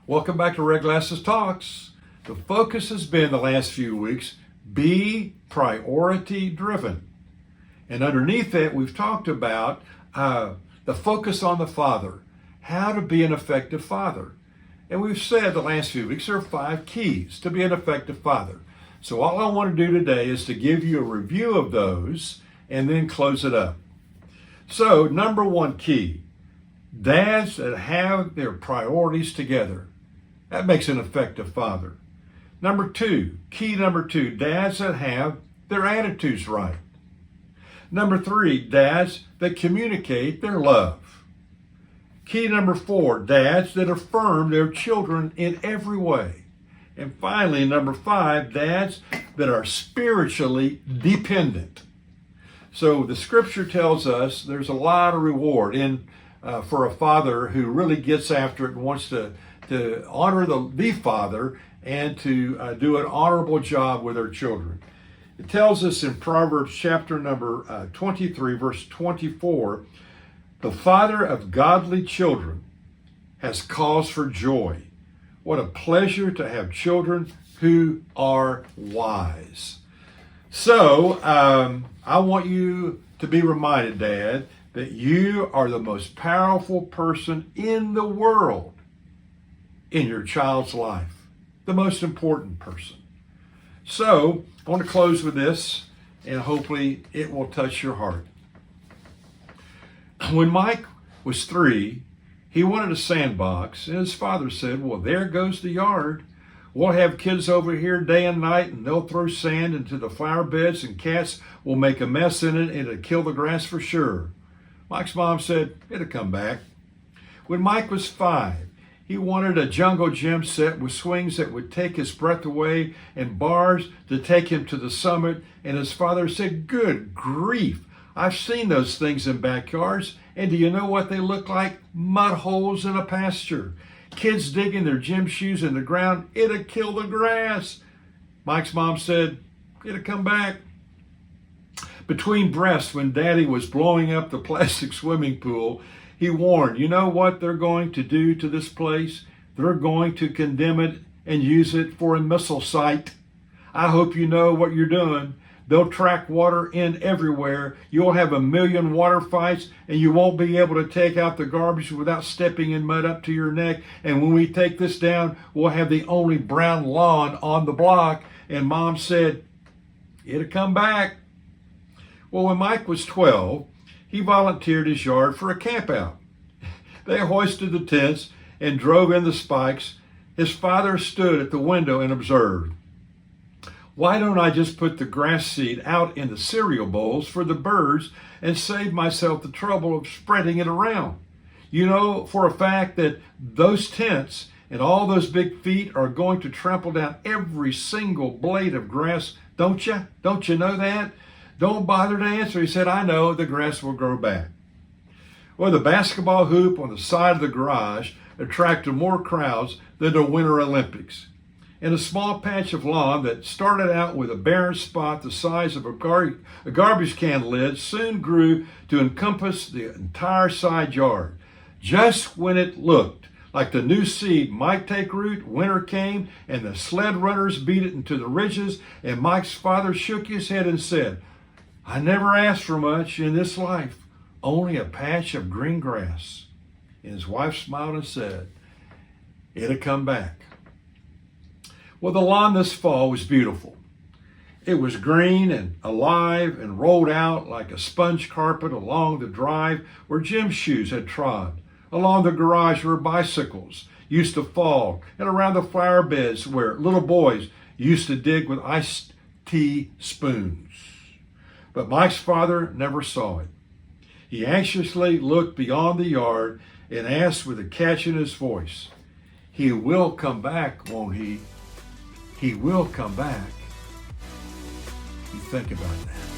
Welcome back to Red Glasses Talks. The focus has been the last few weeks, be priority driven. And underneath that, we've talked about the focus on the father, how to be an effective father. And we've said the last few weeks there are 5 keys to be an effective father. So all I want to do today is to give you a review of those and then close it up. So number 1 key, dads that have their priorities together. That makes an effective father. Key number two, dads that have their attitudes right. Number 3, dads that communicate their love. Key number 4, dads that affirm their children in every way. And finally, number 5, dads that are spiritually dependent. So the scripture tells us there's a lot of reward for a father who really gets after it and wants to honor the father and to do an honorable job with their children. It tells us in Proverbs chapter number 23, verse 24, the father of godly children has cause for joy. What a pleasure to have children who are wise. So I want you to be reminded, Dad, that you are the most powerful person in the world in your child's life, the most important person. So I want to close with this, and hopefully it will touch your heart. When Mike was 3, he wanted a sandbox, and his father said, well, there goes the yard. We'll have kids over here day and night, and they'll throw sand into the flower beds, and cats will make a mess in it, and it'll kill the grass for sure. Mike's mom said, it'll come back. When Mike was 5, he wanted a jungle gym set with swings that would take his breath away and bars to take him to the summit. And his father said, good grief, I've seen those things in backyards. And do you know what they look like? Mud holes in a pasture. Kids digging their gym shoes in the ground. It'll kill the grass. Mike's mom said, it'll come back. Between breaths, when Daddy was blowing up the plastic swimming pool, he warned, you know what they're going to do to this place? They're going to condemn it and use it for a missile site. I hope you know what you're doing. They'll track water in everywhere. You'll have 1 million water fights, and you won't be able to take out the garbage without stepping in mud up to your neck. And when we take this down, we'll have the only brown lawn on the block. And Mom said, it'll come back. Well, when Mike was 12, he volunteered his yard for a camp out. They hoisted the tents and drove in the spikes. His father stood at the window and observed. Why don't I just put the grass seed out in the cereal bowls for the birds and save myself the trouble of spreading it around? You know for a fact that those tents and all those big feet are going to trample down every single blade of grass, don't you? Don't you know that? Don't bother to answer. He said, I know, the grass will grow back. Well, the basketball hoop on the side of the garage attracted more crowds than the Winter Olympics. And a small patch of lawn that started out with a barren spot the size of a garbage can lid soon grew to encompass the entire side yard. Just when it looked like the new seed might take root, winter came and the sled runners beat it into the ridges, and Mike's father shook his head and said, I never asked for much in this life, only a patch of green grass. And his wife smiled and said, it'll come back. Well, the lawn this fall was beautiful. It was green and alive and rolled out like a sponge carpet along the drive where Jim's shoes had trod, along the garage where bicycles used to fall, and around the flower beds where little boys used to dig with iced tea spoons. But Mike's father never saw it. He anxiously looked beyond the yard and asked with a catch in his voice, he will come back, won't he? He will come back. You think about that.